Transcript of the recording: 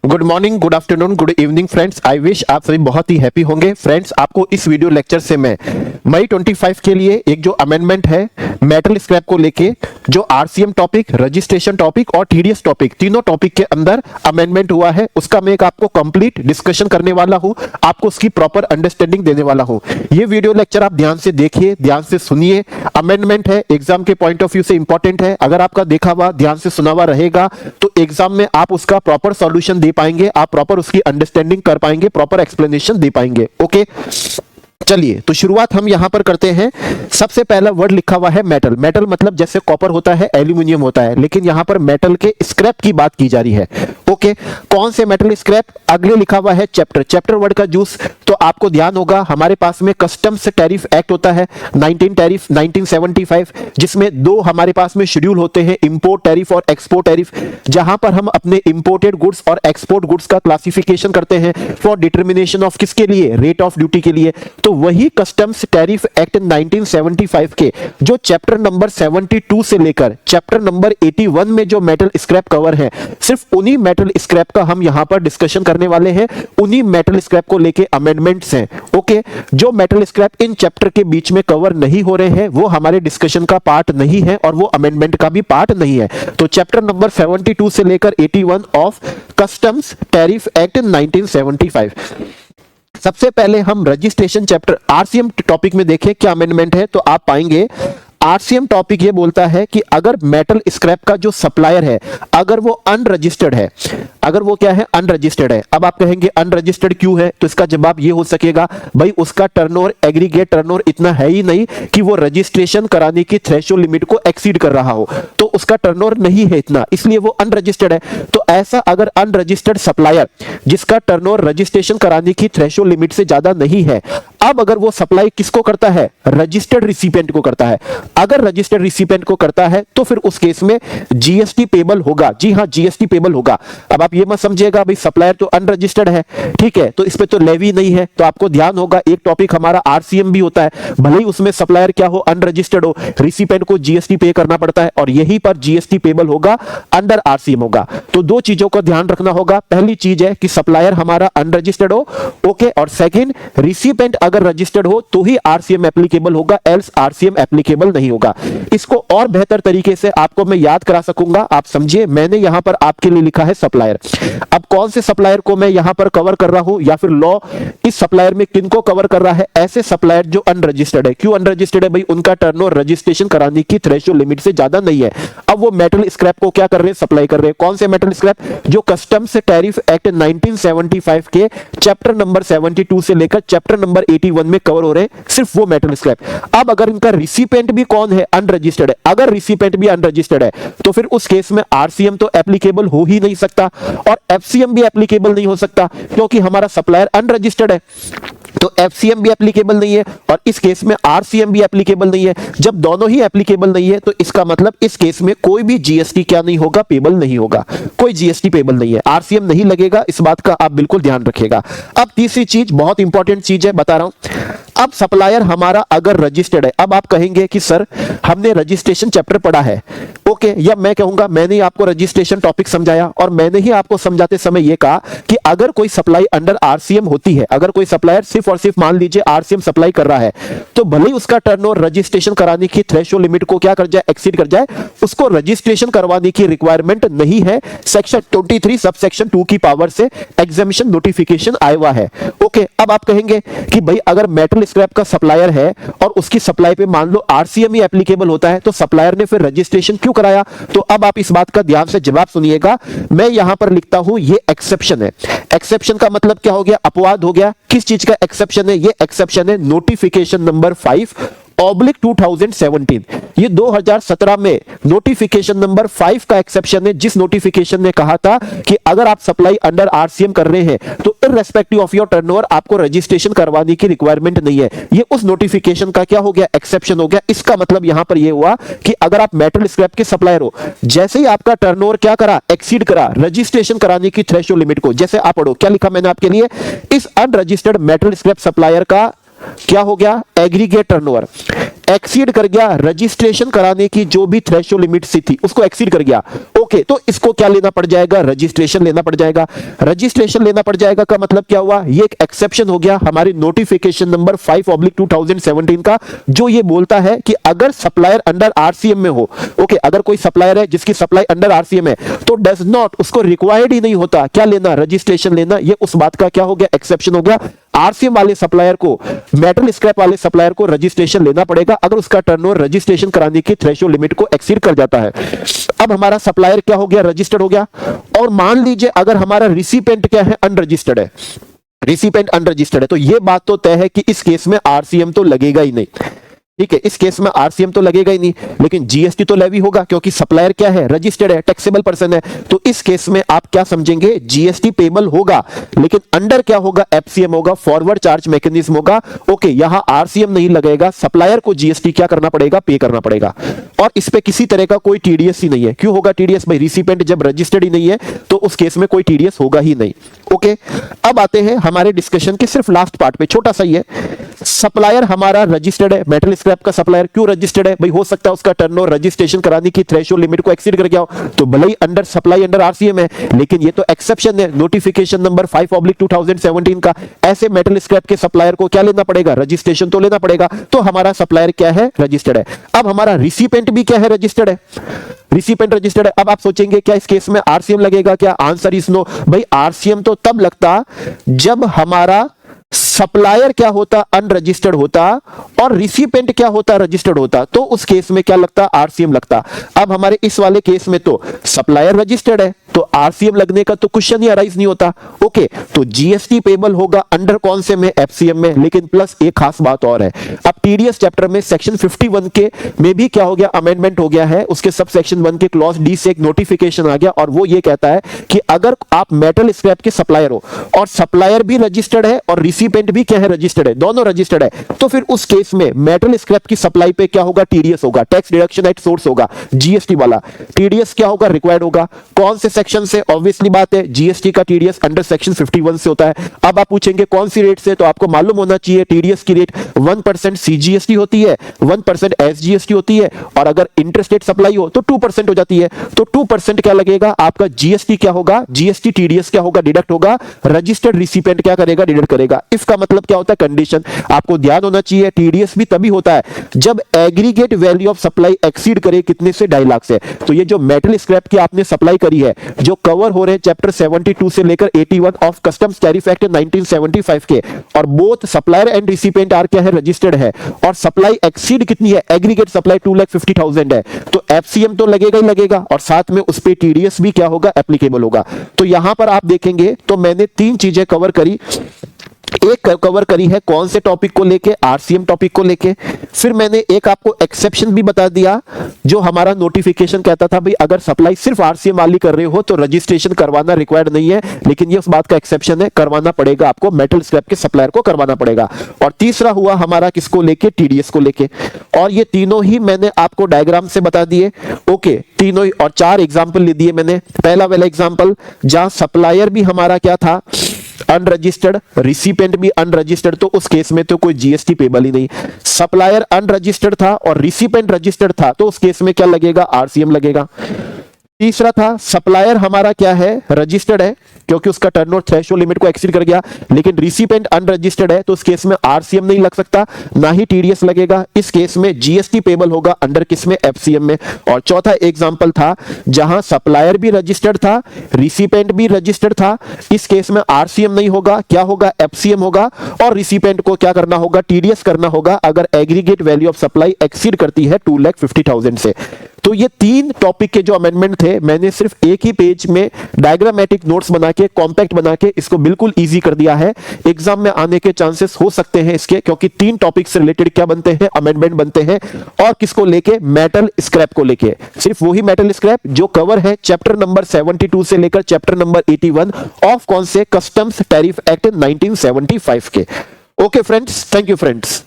Good morning, good afternoon, good evening friends. I wish आप सभी बहुत ही हैप्पी होंगे। फ्रेंड्स, आपको इस वीडियो लेक्चर से मैं मई 25 के लिए एक जो अमेंडमेंट है मेटल स्क्रैप को लेके, जो आरसीएम टॉपिक, रजिस्ट्रेशन टॉपिक और टीडीएस टॉपिक, तीनों टॉपिक के अंदर अमेंडमेंट हुआ है, उसका मैं एक आपको कंप्लीट डिस्कशन करने वाला हूं, आपको उसकी प्रॉपर अंडरस्टैंडिंग देने वाला हूं। ये वीडियो लेक्चर आप ध्यान से देखिए, ध्यान से सुनिए। अमेंडमेंट है, एग्जाम के पॉइंट ऑफ व्यू से इंपॉर्टेंट है। अगर आपका देखा हुआ, ध्यान से सुना हुआ रहेगा तो एग्जाम में आप उसका प्रॉपर सॉल्यूशन दे पाएंगे, आप प्रॉपर उसकी अंडरस्टैंडिंग कर पाएंगे, प्रॉपर एक्सप्लेनेशन दे पाएंगे। ओके, चलिए तो शुरुआत हम यहां पर करते हैं। सबसे पहला वर्ड लिखा हुआ है मेटल। मेटल मतलब जैसे कॉपर होता है, एल्यूमिनियम होता है, लेकिन यहां पर मेटल के स्क्रैप की बात की जा रही है। ओके, कौन से मेटल स्क्रैप? अगले लिखा हुआ है चैप्टर। चैप्टर वर्ड का यूज तो आपको ध्यान होगा, हमारे पास में कस्टम्स टैरिफ एक्ट होता है 1975, जिसमें दो हमारे पास में शेड्यूल होते हैं, इंपोर्ट टैरिफ और एक्सपोर्ट टैरिफ, जहां पर हम अपने इंपोर्टेड गुड्स और एक्सपोर्ट गुड्स का क्लासिफिकेशन करते हैं फॉर डिटर्मिनेशन ऑफ किसके लिए? रेट ऑफ ड्यूटी के लिए। तो वही कस्टम्स टैरिफ एक्ट 1975 के जो चैप्टर नंबर 72 से लेकर चैप्टर नंबर 81 में जो मेटल स्क्रैप कवर है, सिर्फ उन्हीं मेटल स्क्रैप का हम यहां पर डिस्कशन करने वाले हैं। उन्हीं मेटल स्क्रैप को लेके अमेंडमेंट्स हैं। ओके, जो मेटल स्क्रैप इन चैप्टर के बीच में कवर नहीं हो रहे हैं वो हमारे डिस्कशन का पार्ट नहीं है और वो अमेंडमेंट का भी पार्ट नहीं है। तो चैप्टर नंबर 72 से लेकर 81 ऑफ कस्टम्स टैरिफ एक्ट 1975। सबसे पहले हम रजिस्ट्रेशन चैप्टर आरसीएम टॉपिक में देखें क्या अमेंडमेंट है, तो आप पाएंगे आरसीएम टॉपिक ये बोलता है कि अगर मेटल स्क्रैप का जो सप्लायर है, अगर वो अनरजिस्टर्ड है, अगर वो क्या है? अनरजिस्टर्ड है। अब आप कहेंगे अनरजिस्टर्ड क्यों है? तो इसका जवाब ये हो सकेगा, भाई उसका टर्नओवर, एग्रीगेट टर्नओवर इतना है ही नहीं कि वो रजिस्ट्रेशन कराने की थ्रेशोल्ड लिमिट को एक्सीड कर रहा हो, तो उसका टर्नओवर नहीं है इतना, इसलिए वो अनरजिस्टर्ड है। तो ऐसा अगर अनरजिस्टर्ड सप्लायर जिसका टर्नओवर रजिस्ट्रेशन कराने की थ्रेशोल्ड लिमिट से ज्यादा नहीं है, अब अगर वो सप्लाई किसको करता है? रजिस्टर्ड रिसिपिएंट को करता है। अगर रजिस्टर्ड रिसिपिएंट को करता है तो फिर उस केस में जीएसटी पेबल होगा। जी हां, जीएसटी पेबल होगा। अब आप ये मत समझिएगा भाई सप्लायर तो अनरजिस्टर्ड है, ठीक है, तो इस पे तो लेवी नहीं है। तो आपको ध्यान होगा, एक टॉपिक हमारा आरसीएम भी होता है, भले ही उसमें सप्लायर क्या हो? अनरजिस्टर्ड हो, रिसिपिएंट को जीएसटी पे करना पड़ता है और यहीं पर जीएसटी पेबल होगा, अंडर आरसीएम होगा। तो दो चीजों को ध्यान रखना होगा। पहली चीज है कि सप्लायर हमारा अनरजिस्टर्ड हो, ओके, और सेकंड रिसिपिएंट अगर रजिस्टर्ड हो तो ही आरसीएम एप्लीकेबल होगा, एल्स आरसीएम एप्लीकेबल नहीं होगा। इसको और बेहतर तरीके से आपको मैं याद करा सकूंगा, आप समझिए। मैंने यहां पर आपके लिए लिखा है सप्लायर। अब कौन से सप्लायर को मैं यहां पर कवर कर रहा हूं, या फिर लॉ इस सप्लायर में किनको कवर कर रहा है? ऐसे सप्लायर जो अनरजिस्टर्ड है। क्यों अनरजिस्टर्ड है? भाई उनका टर्नओवर रजिस्ट्रेशन कराने की थ्रेशोल्ड लिमिट से ज्यादा नहीं है। अब वो मेटल स्क्रैप को क्या कर रहे हैं? सप्लाई कर रहे हैं। कौन से मेटल स्क्रैप? जो कस्टम्स टैरिफ एक्ट 1975 के चैप्टर नंबर 72 से लेकर चैप्टर नंबर 81 में कवर हो रहे हैं, सिर्फ वो मेटल स्क्रैप। अब अगर इनका रिसिपिएंट भी कौन है? अनरजिस्टर्ड है। अगर रिसिपिएंट भी अनरजिस्टर्ड है तो फिर उस केस में आरसीएम तो एप्लीकेबल हो ही नहीं सकता और एफसीएम भी एप्लीकेबल नहीं हो सकता, क्योंकि हमारा सप्लायर अनरजिस्टर्ड है। तो एफसीएम भी एप्लीकेबल नहीं है और इस केस में आरसीएम भी एप्लीकेबल नहीं है। जब दोनों ही एप्लीकेबल नहीं है तो इसका मतलब इस केस में कोई भी जीएसटी क्या नहीं होगा? पेबल नहीं होगा। कोई जीएसटी पेबल नहीं है, आरसीएम नहीं लगेगा, इस बात का आप बिल्कुल ध्यान रखिएगा। अब तीसरी चीज, बहुत इंपॉर्टेंट चीज है, बता रहा हूं। अब सप्लायर हमारा अगर रजिस्टर्ड है, अब आप कहेंगे कि सर हमने रजिस्ट्रेशन चैप्टर पढ़ा है, ओके, या मैं कहूंगा मैंने ही आपको रजिस्ट्रेशन टॉपिक समझाया और मैंने ही आपको समझाते समय यह कहा कि अगर कोई सप्लाई अंडर आरसीएम होती है, अगर कोई सप्लायर सिर्फ और सिर्फ मान लीजिए आरसीएम सप्लाई कर रहा है, तो भले ही उसका टर्नओवर रजिस्ट्रेशन कराने की थ्रेशोल्ड लिमिट को क्या कर जाए? एक्सीड कर जाए, उसको रजिस्ट्रेशन करवाने की रिक्वायरमेंट नहीं है। सेक्शन 23 सब सेक्शन 2 की पावर से एग्जामिनेशन नोटिफिकेशन आया हुआ है। ओके, अब आप कहेंगे कि भाई अगर मेटल स्क्रैप का सप्लायर है और उसकी सप्लाई पे मान लो आरसीएम ही एप्लीकेबल होता है, तो सप्लायर ने फिर रजिस्ट्रेशन क्यों कराया? तो अब आप इस बात का ध्यान से जवाब सुनिएगा। मैं यहां पर लिखता हूं ये एक्सेप्शन है। एक्सेप्शन का मतलब क्या हो गया? अपवाद हो गया। किस चीज का एक्सेप्शन है? ये एक्सेप्शन है नोटिफिकेशन नंबर 5/2017। ये 2017 में नोटिफिकेशन नंबर 5 का एक्सेप्शन है, जिस नोटिफिकेशन ने कहा था कि अगर आप सप्लाई अंडर आरसीएम कर रहे हैं तो इररेस्पेक्टिव ऑफ योर टर्नओवर आपको रजिस्ट्रेशन करवाने की रिक्वायरमेंट नहीं है। ये उस नोटिफिकेशन का क्या हो गया? एक्सेप्शन हो गया। इसका मतलब यहां पर यह हुआ कि अगर आप मेटल स्क्रैप के सप्लायर हो, जैसे ही आपका टर्नओवर क्या करा? एक्सीड करा रजिस्ट्रेशन कराने की थ्रेशोल्ड लिमिट को, जैसे आप पढ़ो क्या लिखा मैंने आपके लिए, इस अनरजिस्टर्ड मेटल स्क्रैप सप्लायर का क्या हो गया? Aggregate turnover. एक्सीड कर गया रजिस्ट्रेशन कराने की जो भी थ्रेशोल्ड लिमिट सी थी उसको एक्सीड कर गया, ओके, तो इसको क्या लेना पड़ जाएगा, रजिस्ट्रेशन लेना पड़ जाएगा। रजिस्ट्रेशन लेना पड़ जाएगा का मतलब क्या हुआ, ये एक एक्सेप्शन हो गया हमारे नोटिफिकेशन नंबर 5/2017 का, जो ये बोलता है कि अगर सप्लायर अंडर आरसीएम में हो, ओके, अगर कोई सप्लायर है जिसकी सप्लाई अंडर आरसीएम है तो डज नॉट, उसको रिक्वायर्ड ही नहीं होता क्या लेना, रजिस्ट्रेशन लेना। ये उस बात का क्या हो गया, एक्सेप्शन हो गया। आरसीएम वाले सप्लायर को, मेटल स्क्रैप वाले सप्लायर को रजिस्ट्रेशन लेना पड़ेगा अगर उसका टर्नओवर रजिस्ट्रेशन कराने की थ्रेशोल्ड लिमिट को एक्सीड कर जाता है। अब हमारा सप्लायर क्या हो गया, रजिस्टर्ड हो गया। और मान लीजिए अगर हमारा रिसिपेंट क्या है, अनरजिस्टर्ड है, रिसिपेंट अनरजिस्टर्ड है, तो यह बात तो तय है कि इस केस में आरसीएम तो लगेगा ही नहीं, ठीक है, इस केस में आरसीएम तो लगेगा ही नहीं, लेकिन जीएसटी तो लेवी होगा क्योंकि सप्लायर क्या है, रजिस्टर्ड है, टैक्सेबल पर्सन है। तो इस केस में आप क्या समझेंगे, जीएसटी पेबल होगा, लेकिन अंडर क्या होगा, एफसीएम होगा, फॉरवर्ड चार्ज मैकेनिज्म होगा, ओके, यहां आरसीएम नहीं लगेगा, सप्लायर को जीएसटी क्या करना पड़ेगा, पे करना पड़ेगा। और इस पे किसी तरह का कोई टीडीएस ही नहीं है। क्यों होगा टीडीएस, भाई रिसिपेंट जब रजिस्टर्ड ही नहीं है तो उस केस में कोई टीडीएस होगा ही नहीं, ओके। अब आते हैं हमारे डिस्कशन के सिर्फ लास्ट पार्ट पे, छोटा सा ही है। सप्लायर हमारा रजिस्टर्ड है, मेटल स्क्रैप का सप्लायर क्यों रजिस्टर्ड है, भाई हो सकता है उसका टर्नओवर रजिस्ट्रेशन कराने की थ्रेशोल्ड लिमिट को एक्सीड कर गया हो, तो भले ही अंडर सप्लाई अंडर आरसीएम है, लेकिन ये तो एक्सेप्शन है नोटिफिकेशन नंबर 5/2017 का। ऐसे मेटल स्क्रैप के सप्लायर को क्या लेना पड़ेगा, रजिस्ट्रेशन तो लेना पड़ेगा। तो हमारा सप्लायर क्या है, रजिस्टर्ड है। अब हमारा रिसिपेंट भी क्या है, रजिस्टर्ड है, रिसिपेंट रजिस्टर्ड है। अब आप सोचेंगे क्या इस केस में आरसीएम लगेगा क्या, आंसर इज नो। भाई आरसीएम तो तब लगता जब हमारा सप्लायर क्या होता, अनरजिस्टर्ड होता, और रिसिपेंट क्या होता, रजिस्टर्ड होता, तो उस केस में क्या लगता, आरसीएम लगता। अब हमारे इस वाले केस में तो सप्लायर रजिस्टर्ड है तो आरसीएम लगने का तो क्वेश्चन ही अराइज नहीं होता, ओके। तो जीएसटी पेबल होगा अंडर कौन से में, एफसीएम में। लेकिन प्लस एक खास बात और है, अब टीडीएस चैप्टर में सेक्शन 51 के में भी क्या हो गया, अमेंडमेंट हो गया है, उसके सब सेक्शन 1 के क्लॉज डी से एक नोटिफिकेशन आ गया, और वो ये कहता है कि अगर आप मेटल स्क्रैप के सप्लायर हो और सप्लायर भी रजिस्टर्ड है और रिसिपेंट भी क्या है, रजिस्टर्ड है, दोनों रजिस्टर्ड है, तो फिर उस केस में मेटल स्क्रैप की सप्लाई पे क्या होगा, टीडीएस होगा, टैक्स डिडक्शन एट सोर्स होगा, जीएसटी वाला। टीडीएस क्या होगा, रिक्वायर्ड होगा। कौन से सेक्शन से, ऑब्वियसली बात है जीएसटी का टीडीएस अंडर सेक्शन 51 से होता है। अब आप पूछेंगे कौन सी रेट से, तो आपको मालूम होना चाहिए टीडीएस की रेट 1% सीजीएसटी होती है, 1% एसजीएसटी होती है, और अगर इंटरस्टेट सप्लाई हो तो 2% हो जाती है। तो 2% क्या लगेगा आपका, जीएसटी क्या होगा, जीएसटी टीडीएस क्या होगा, डिडक्ट होगा, रजिस्टर्ड रिसिपेंट क्या करेगा, डिडक्ट करेगा। इसका मतलब क्या होता है, कंडीशन आपको ध्यान होना चाहिए, टीडीएस भी तभी होता है जब aggregate value of supply exceed करे कितने से, 2.5 लाख से। तो ये जो मेटल स्क्रैप की आपने सप्लाई करी है, जो कवर हो रहे हैं चैप्टर 72 से लेकर 81 ऑफ कस्टम्स टैरिफ एक्ट 1975 के, और both supplier and recipient are क्या है, रजिस्टर्ड है, और सप्लाई एक्सीड कितनी है, एग्रीगेट सप्लाई 2,50,000 है, तो एफसीएम तो लगेगा ही लगेगा, और साथ में उस पे टीडीएस भी क्या होगा, एप्लीकेबल होगा। तो यहां पर आप देखेंगे तो मैंने 3 चीजें कवर करी। एक कवर करी है कौन से टॉपिक को लेके, आरसीएम टॉपिक को लेके। फिर मैंने एक आपको एक्सेप्शन भी बता दिया, जो हमारा नोटिफिकेशन कहता था भाई अगर सप्लाई सिर्फ आरसीएम वाली कर रहे हो तो रजिस्ट्रेशन करवाना रिक्वायर्ड नहीं है, लेकिन ये उस बात का एक्सेप्शन है, करवाना पड़ेगा आपको, मेटल स्क्रैप के सप्लायर को करवाना पड़ेगा। और तीसरा हुआ हमारा किसको लेके, टीडीएस को लेके। और ये तीनों ही मैंने आपको डायग्राम से बता दिए, ओके, तीनों ही। और 4 एग्जाम्पल ले दिए मैंने। पहला वाला एग्जाम्पल जहां सप्लायर भी हमारा क्या था, अनरजिस्टर्ड, रिसिपेंट भी अनरजिस्टर्ड, तो उस केस में तो कोई जीएसटी पेबल ही नहीं। सप्लायर अनरजिस्टर्ड था और रिसिपेंट रजिस्टर्ड था, तो उस केस में क्या लगेगा, आरसीएम लगेगा। तीसरा था सप्लायर हमारा क्या है, रजिस्टर्ड है, क्योंकि उसका टर्नओवर थ्रेशोल्ड लिमिट को एक्सीड कर गया, लेकिन रिसिपेंट अनरजिस्टर्ड है, तो उस केस में आरसीएम नहीं लग सकता, ना ही टीडीएस लगेगा। इस केस में जीएसटी पेबल होगा अंडर किस में, एफसीएम में। और चौथा एग्जांपल था जहां सप्लायर भी रजिस्टर्ड था, रिसिपेंट भी रजिस्टर्ड था, इस केस में आरसीएम नहीं होगा, क्या होगा, एफसीएम होगा, और रिसिपेंट को क्या करना होगा, टीडीएस करना होगा, अगर aggregate value of supply exceed करती है 2,50,000 से। तो ये 3 टॉपिक के जो अमेंडमेंट थे, मैंने सिर्फ एक ही पेज में डायग्रामेटिक नोट्स बना के, कॉम्पैक्ट बना के इसको बिल्कुल इजी कर दिया है। एग्जाम में आने के चांसेस हो सकते हैं इसके, क्योंकि 3 टॉपिक से रिलेटेड क्या बनते हैं, अमेंडमेंट बनते हैं। और किसको लेके, मेटल स्क्रैप को लेके, सिर्फ वही मेटल स्क्रैप जो कवर है चैप्टर नंबर 72 से लेकर चैप्टर नंबर 81 ऑफ कौन से, कस्टम्स टैरिफ एक्ट 1975 के। Okay friends, thank you friends.